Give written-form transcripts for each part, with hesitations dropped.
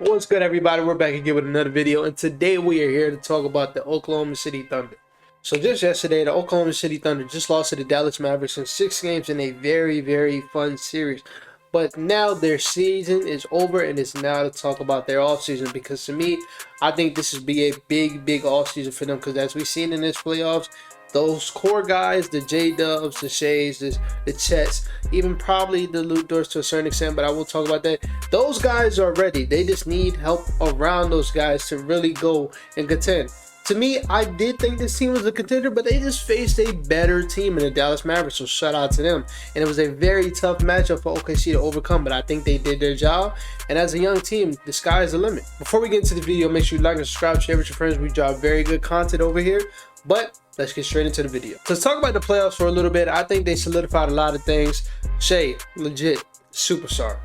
What's good, everybody? We're back again with another video, and today we are here to talk about the Oklahoma City Thunder. So just yesterday, the Oklahoma City Thunder just lost to the Dallas Mavericks in 6 games in a very fun series. But now their season is over, and it's now to talk about their offseason, because to me, I think this would be a big offseason for them, because as we've seen in this playoffs, those core guys, the J-Dubs, the Shays, the Chets, even probably the Luke Dorts to a certain extent, but I will talk about that. Those guys are ready. They just need help around those guys to really go and contend. To me, I did think this team was a contender, but they just faced a better team in the Dallas Mavericks, so shout out to them. And it was a very tough matchup for OKC to overcome, but I think they did their job. And as a young team, the sky is the limit. Before we get into the video, make sure you like and subscribe, share with your friends. We drop very good content over here. But let's get straight into the video. Let's talk about the playoffs for a little bit. I think they solidified a lot of things. Shai, legit superstar.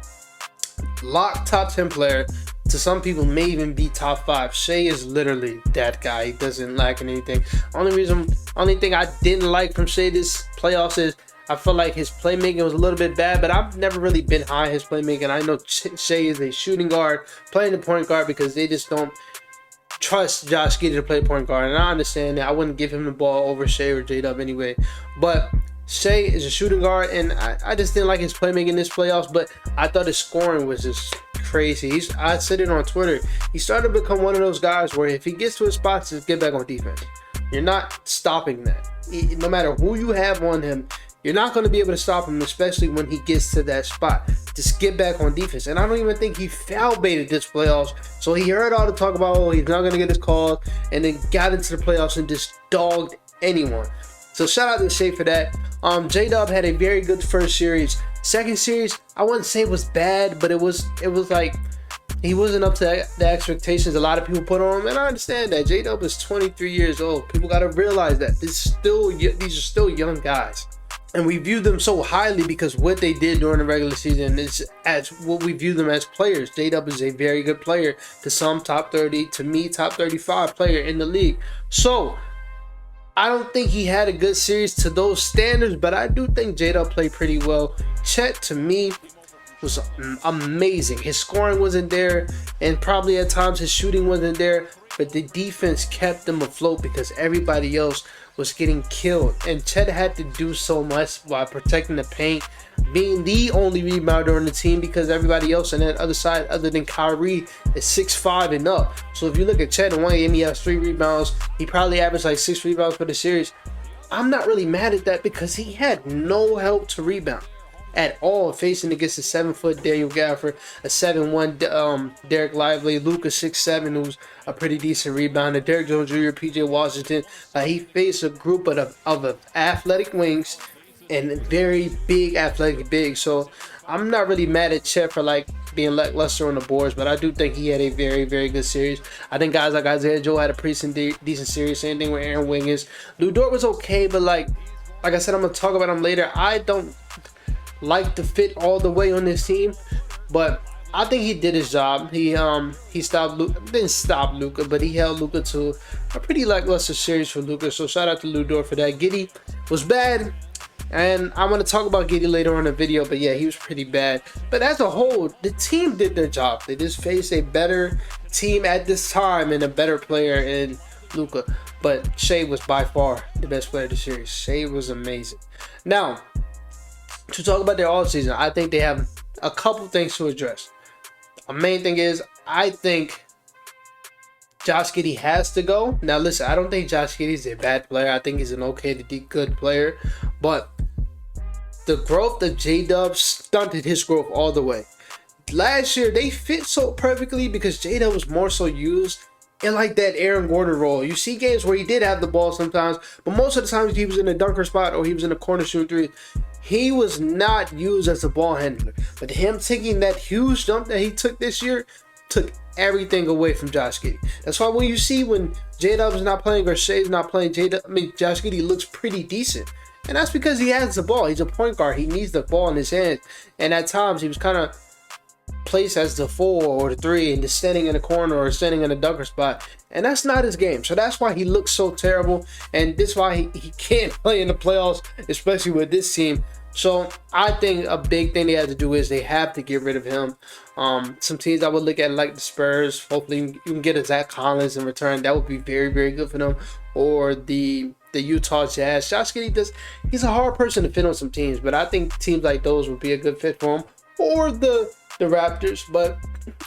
Lock top 10 player. To some people, may even be top 5. Shai is literally that guy. He doesn't lack in anything. Only thing I didn't like from Shai this playoffs is I felt like his playmaking was a little bit bad, but I've never really been high on his playmaking. I know Shai is a shooting guard, playing the point guard because they just don't trust Josh Giddey to play point guard, and I understand that. I wouldn't give him the ball over Shai or J-Dub anyway, but Shai is a shooting guard, and I just didn't like his playmaking in this playoffs, but I thought his scoring was just crazy. I said it on Twitter. He started to become one of those guys where if he gets to his spots, just get back on defense. You're not stopping that. No matter who you have on him, you're not going to be able to stop him, especially when he gets to that spot. Just get back on defense. And I don't even think he foul baited this playoffs. So he heard all the talk about, oh, he's not going to get his call, and then got into the playoffs and just dogged anyone. So shout out to Shai for that. J-Dub had a very good first series. Second series, I wouldn't say it was bad, but it was like he wasn't up to the expectations a lot of people put on him, and I understand that. J-Dub is 23 years old. People got to realize that these are still young guys. And we view them so highly because what they did during the regular season is as what we view them as players. J-Dub is a very good player. To some, top 30. To me, top 35 player in the league. So I don't think he had a good series to those standards, but I do think J-Dub played pretty well. Chet, to me, was amazing. His scoring wasn't there, and probably at times his shooting wasn't there, but the defense kept them afloat because everybody else was getting killed, and Chet had to do so much while protecting the paint, being the only rebounder on the team because everybody else on that other side, other than Kyrie, is 6'5" and up. So if you look at Chet, in one game he has 3 rebounds. He probably averaged like 6 rebounds for the series. I'm not really mad at that because he had no help to rebound at all, facing against a 7-foot Daniel Gafford, a 7'1" Derek Lively, Luka 6'7", who's a pretty decent rebounder, Derek Jones Jr., PJ Washington. He faced a group of athletic wings and very big athletic bigs. So I'm not really mad at Chet for like being lackluster on the boards, but I do think he had a very good series. I think guys like Isaiah Joe had a pretty decent series. Same thing with Aaron Wiggins. Lou Dort was okay, but like I said, I'm gonna talk about him later. I don't like to fit all the way on this team, but I think he did his job. He stopped Luka, didn't stop Luka, but he held Luka to a pretty lackluster series for Luka. So shout out to Lou Dort for that. Giddey was bad, and I'm gonna talk about Giddey later on in the video. But yeah, he was pretty bad. But as a whole, the team did their job. They just faced a better team at this time and a better player in Luka. But Shai was by far the best player of the series. Shai was amazing. Now, to talk about their offseason, I think they have a couple things to address. The main thing is, I think Josh Giddey has to go. Now listen, I don't think Josh Giddey is a bad player. I think he's an okay to good player. But the growth of J-Dub stunted his growth all the way. Last year, they fit so perfectly because J-Dub was more so used in like that Aaron Gordon role. You see games where he did have the ball sometimes, but most of the times he was in a dunker spot or he was in a corner shooting three. He was not used as a ball handler. But him taking that huge jump that he took this year took everything away from Josh Giddey. That's why when you see when J-Dub is not playing or Shai's not playing, Josh Giddey looks pretty decent. And that's because he has the ball. He's a point guard. He needs the ball in his hands. And at times he was kind of placed as the 4 or the 3 and just standing in a corner or standing in a dunker spot, and that's not his game. So that's why he looks so terrible, and this is why he can't play in the playoffs, especially with this team. So I think a big thing they have to do is they have to get rid of him. Some teams I would look at like the Spurs. Hopefully you can get a Zach Collins in return. That would be very, very good for them. Or the Utah Jazz. Josh Giddey he's a hard person to fit on some teams, but I think teams like those would be a good fit for him. Or the Raptors, but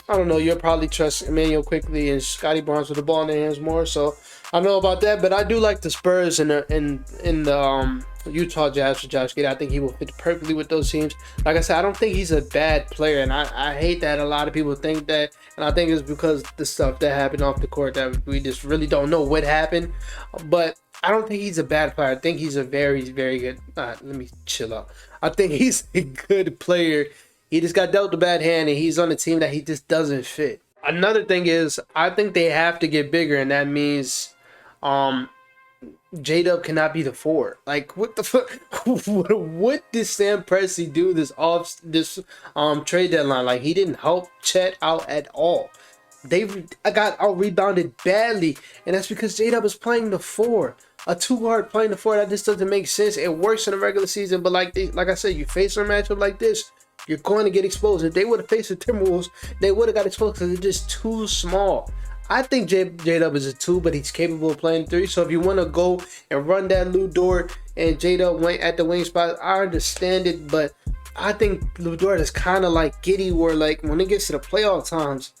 I don't know. You'll probably trust Emmanuel Quickly and Scotty Barnes with the ball in their hands more. So I don't know about that, but I do like the Spurs and the Utah Jazz for Josh Giddey. I think he will fit perfectly with those teams. Like I said, I don't think he's a bad player, and I hate that a lot of people think that, and I think it's because the stuff that happened off the court that we just really don't know what happened. But I don't think he's a bad player. I think he's a very, very good. Let me chill out. I think he's a good player. He just got dealt a bad hand, and he's on a team that he just doesn't fit. Another thing is, I think they have to get bigger, and that means J-Dub cannot be the 4. Like, what the fuck? What did Sam Presti do this trade deadline? Like, he didn't help Chet out at all. They got out rebounded badly, and that's because J-Dub is playing the 4. A 2 guard playing the 4, that just doesn't make sense. It works in the regular season, but like I said, you face a matchup like this, you're going to get exposed. If they would have faced the Timberwolves, they would have got exposed because they're just too small. I think J-Dub is a 2, but he's capable of playing 3. So if you want to go and run that Lou Dort and J-Dub went at the wing spot, I understand it, but I think Lou Dort is kind of like Giddey, where like when it gets to the playoff times,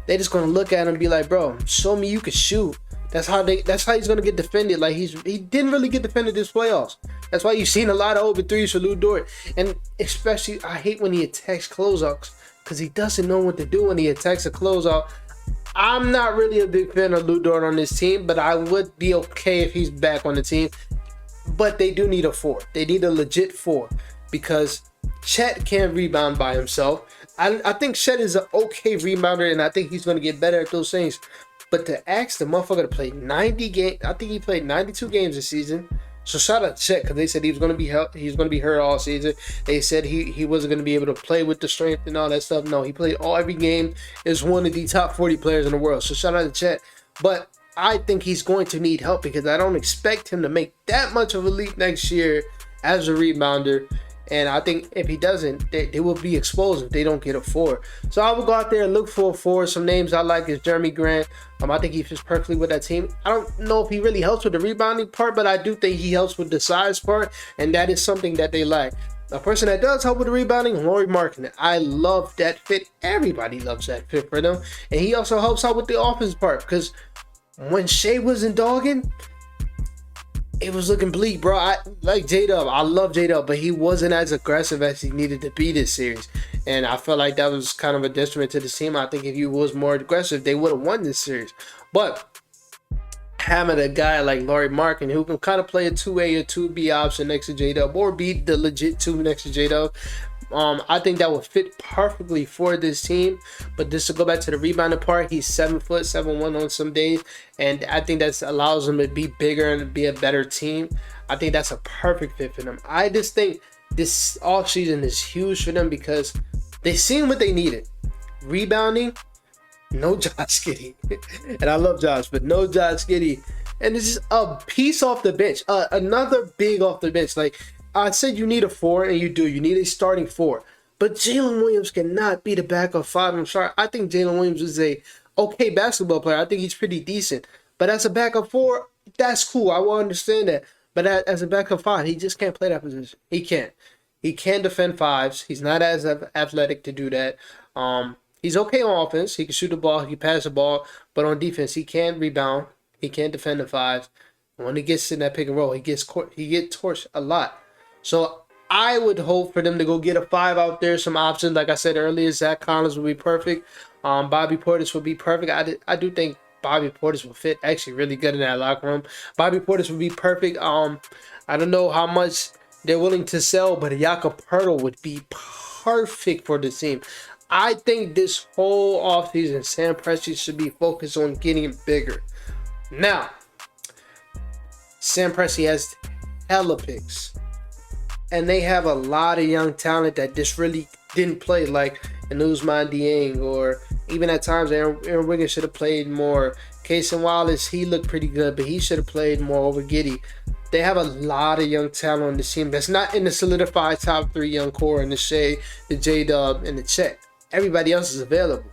they just gonna look at him and be like, bro, show me you can shoot. That's how he's gonna get defended. Like he didn't really get defended this playoffs. That's why you've seen a lot of open threes for Lou Dort. And especially I hate when he attacks closeouts, because he doesn't know what to do when he attacks a closeout. I'm not really a big fan of Lou Dort on this team, but I would be okay if he's back on the team. But they do need a 4. They need a legit 4, because Chet can't rebound by himself. I think Chet is an okay rebounder, and I think he's going to get better at those things. But to ask the motherfucker to play 90 games, I think he played 92 games this season. So shout out to Chet, because they said he was going to be hurt all season. They said he wasn't going to be able to play with the strength and all that stuff. No, he played every game. Is one of the top 40 players in the world. So shout out to Chet. But I think he's going to need help, because I don't expect him to make that much of a leap next year as a rebounder. And I think if he doesn't, they will be exposed if they don't get a 4. So I will go out there and look for a 4. Some names I like is Jeremy Grant. I think he fits perfectly with that team. I don't know if he really helps with the rebounding part, but I do think he helps with the size part, and that is something that they lack. A person that does help with the rebounding, Lauri Markkanen. I love that fit. Everybody loves that fit for them. And he also helps out with the offense part, because when Shea wasn't dogging, it was looking bleak, bro. I like J-Dub. I love J-Dub, but he wasn't as aggressive as he needed to be this series. And I felt like that was kind of a detriment to the team. I think if he was more aggressive, they would have won this series. But having a guy like Lauri Markkanen, who can kind of play a 2A or 2B option next to J-Dub, or be the legit 2 next to J-Dub, I think that would fit perfectly for this team. But just to go back to the rebounding part, he's 7 foot, 7'1" on some days, and I think that allows him to be bigger and be a better team. I think that's a perfect fit for them. I just think this offseason is huge for them, because they seen what they needed. Rebounding, no Josh Giddey. And I love Josh, but no Josh Giddey. And it's just a piece off the bench, another big off the bench. Like I said, you need a 4, and you do. You need a starting 4. But Jalen Williams cannot be the backup 5. I'm sorry. I think Jalen Williams is a okay basketball player. I think he's pretty decent. But as a backup 4, that's cool. I will understand that. But as a backup 5, he just can't play that position. He can't. He can defend 5s. He's not as athletic to do that. He's okay on offense. He can shoot the ball. He can pass the ball. But on defense, he can't rebound. He can't defend the 5s. When he gets in that pick and roll, he gets torched a lot. So I would hope for them to go get a 5 out there. Some options, like I said earlier, Zach Collins would be perfect. Bobby Portis would be perfect. I do think Bobby Portis will fit actually really good in that locker room. Bobby Portis would be perfect. I don't know how much they're willing to sell, but Jakob Poeltl would be perfect for the team. I think this whole offseason, Sam Presti should be focused on getting bigger. Now, Sam Presti has hella picks. And they have a lot of young talent that just really didn't play, like an Ousmane Dieng or Even at times, Aaron Wiggins should have played more. Casey Wallace, he looked pretty good, but he should have played more over Giddey. They have a lot of young talent on the team that's not in the solidified top 3 young core in the Shea, the J-Dub, and the Chet. Everybody else is available.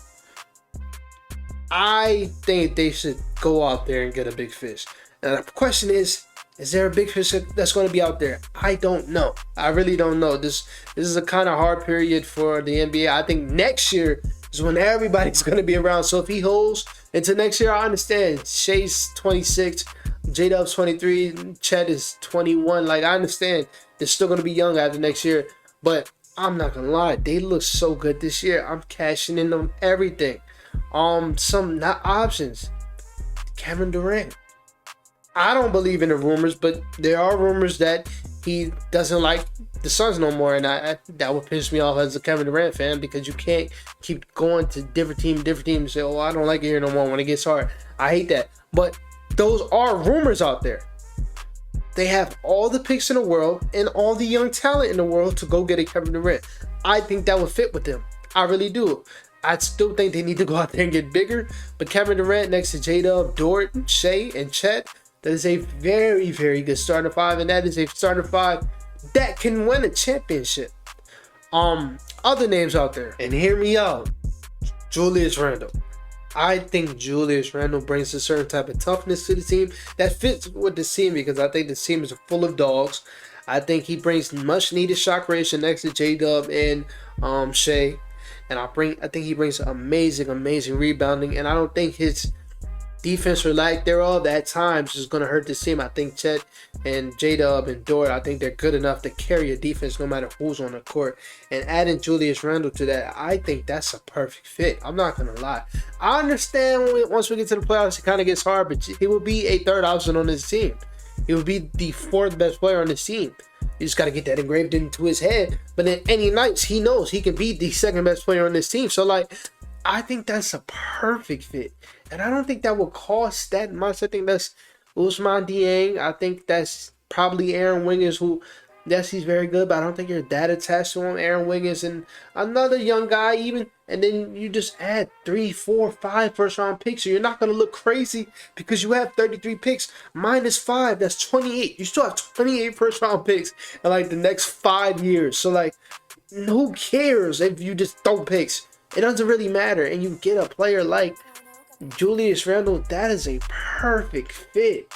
I think they should go out there and get a big fish. And the question is there a big fish that's going to be out there? I don't know. I really don't know. This is a kind of hard period for the NBA. I think next year is when everybody's going to be around. So if he holds into next year, I understand. Shea's 26, J-Dub's 23, Chet is 21. Like, I understand they're still going to be young after next year. But I'm not going to lie. They look so good this year. I'm cashing in on everything. Some not options. Kevin Durant. I don't believe in the rumors, but there are rumors that he doesn't like the Suns no more, and that would piss me off as a Kevin Durant fan, because you can't keep going to different teams and say, oh, I don't like it here no more when it gets hard. I hate that. But those are rumors out there. They have all the picks in the world and all the young talent in the world to go get a Kevin Durant. I think that would fit with them. I really do. I still think they need to go out there and get bigger, but Kevin Durant next to J-Dub, Dort, Shea, and Chet, that is a very, very good starting 5, and that is a starting 5 that can win a championship. Other names out there, and hear me out, Julius Randle. I think Julius Randle brings a certain type of toughness to the team that fits with the team, because I think the team is full of dogs. I think he brings much needed shot creation next to J-Dub and Shea. And I think he brings amazing rebounding. And I don't think his defense or lack thereof at times is going to hurt this team. I think Chet and J-Dub and Dort, I think they're good enough to carry a defense no matter who's on the court. And adding Julius Randle to that, I think that's a perfect fit. I'm not going to lie. I understand once we get to the playoffs, it kind of gets hard, but he will be a third option on this team. He will be the 4th best player on this team. You just got to get that engraved into his head. But then any nights, he knows he can be the 2nd best player on this team. So, like, I think that's a perfect fit. And I don't think that will cost that much. I think that's Ousmane Dieng. I think that's probably Aaron Wiggins, who, yes, he's very good, but I don't think you're that attached to him. Aaron Wiggins and another young guy even. And then you just add 3, 4, 5 first-round picks. So you're not going to look crazy because you have 33 picks minus 5. That's 28. You still have 28 first-round picks in, like, the next 5 years. So, like, who cares if you just throw picks? It doesn't really matter. And you get a player like Julius Randle, that is a perfect fit.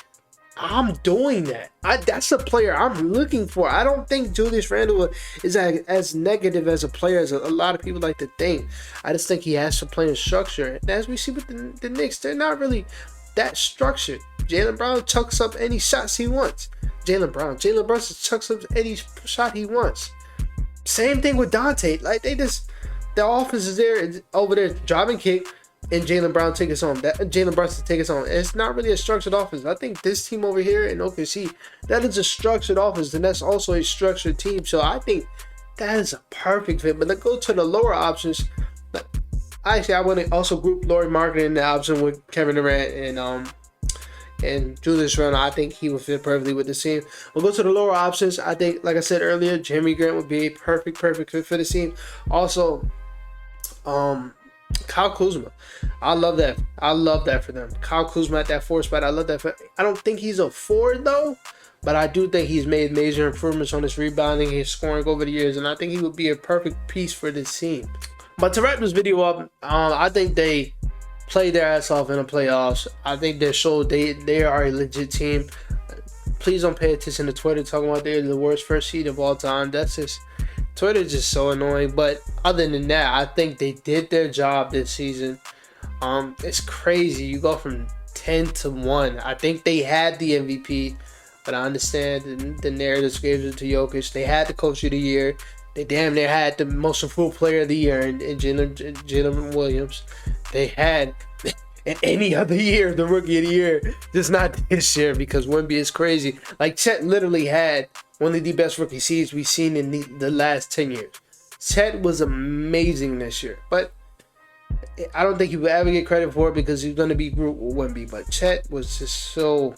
I'm doing that. That's a player I'm looking for. I don't think Julius Randle is as negative as a player as a lot of people like to think. I just think he has some playing structure. And as we see with the Knicks, they're not really that structured. Jaylen Brown chucks up any shots he wants. Jaylen Brunson chucks up any shot he wants. Same thing with Dante. Like, the offense is there, over there, driving kick, and Jaylen Brown take us on. Jalen Brunson take us on. It's not really a structured offense. I think this team over here in OKC, that is a structured offense, and that's also a structured team. So I think that is a perfect fit. But let's go to the lower options. Actually, I want to also group Lauri Markkanen in the option with Kevin Durant and Julius Randle. I think he would fit perfectly with the team. We'll go to the lower options. I think, like I said earlier, Jeremy Grant would be a perfect fit for the team. Also, Kyle Kuzma. I love that for them. Kyle Kuzma at that 4 spot. I love that. I don't think he's a 4 though, but I do think he's made major improvements on his rebounding, his scoring over the years, and I think he would be a perfect piece for this team. But to wrap this video up, I think they played their ass off in the playoffs. I think they showed they are a legit team. Please don't pay attention to Twitter talking about they're the worst first seed of all time. That's just, Twitter is just so annoying. But other than that, I think they did their job this season. It's crazy. You go from 10 to 1. I think they had the MVP, but I understand the narratives gave it to Jokic. They had the coach of the year. They damn near had the most improved player of the year in Jalen Williams. They had in any other year the rookie of the year, just not this year, because Wemby is crazy. Like, Chet literally had one of the best rookie seasons we've seen in the last 10 years. Chet was amazing this year, but I don't think he will ever get credit for it because he's going to be grouped with Wemby. But Chet was just so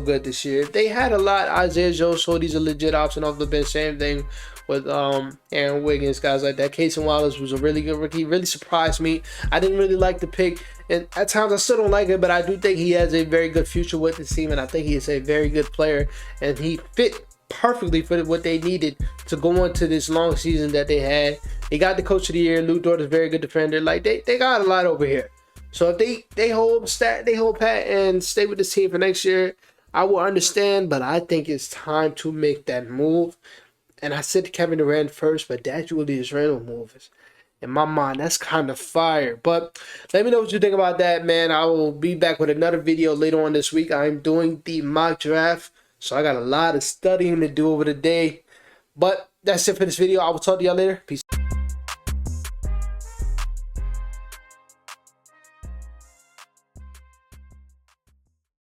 good this year. They had a lot. Isaiah Joe showed he's a legit option off the bench. Same thing with Aaron Wiggins, guys like that. Casey Wallace was a really good rookie. Really surprised me. I didn't really like the pick, and at times I still don't like it, but I do think he has a very good future with the team, and I think he is a very good player, and he fit perfectly for what they needed to go into this long season that they had. They got the coach of the year. Lou Dort is a very good defender. Like they got a lot over here. So if they hold pat and stay with this team for next year, I will understand. But I think it's time to make that move. And I said Kevin Durant first, but that Julius Randle move is, in my mind, that's kind of fire. But let me know what you think about that, man. I will be back with another video later on this week. I'm doing the mock draft, so I got a lot of studying to do over the day. But that's it for this video. I will talk to y'all later. Peace.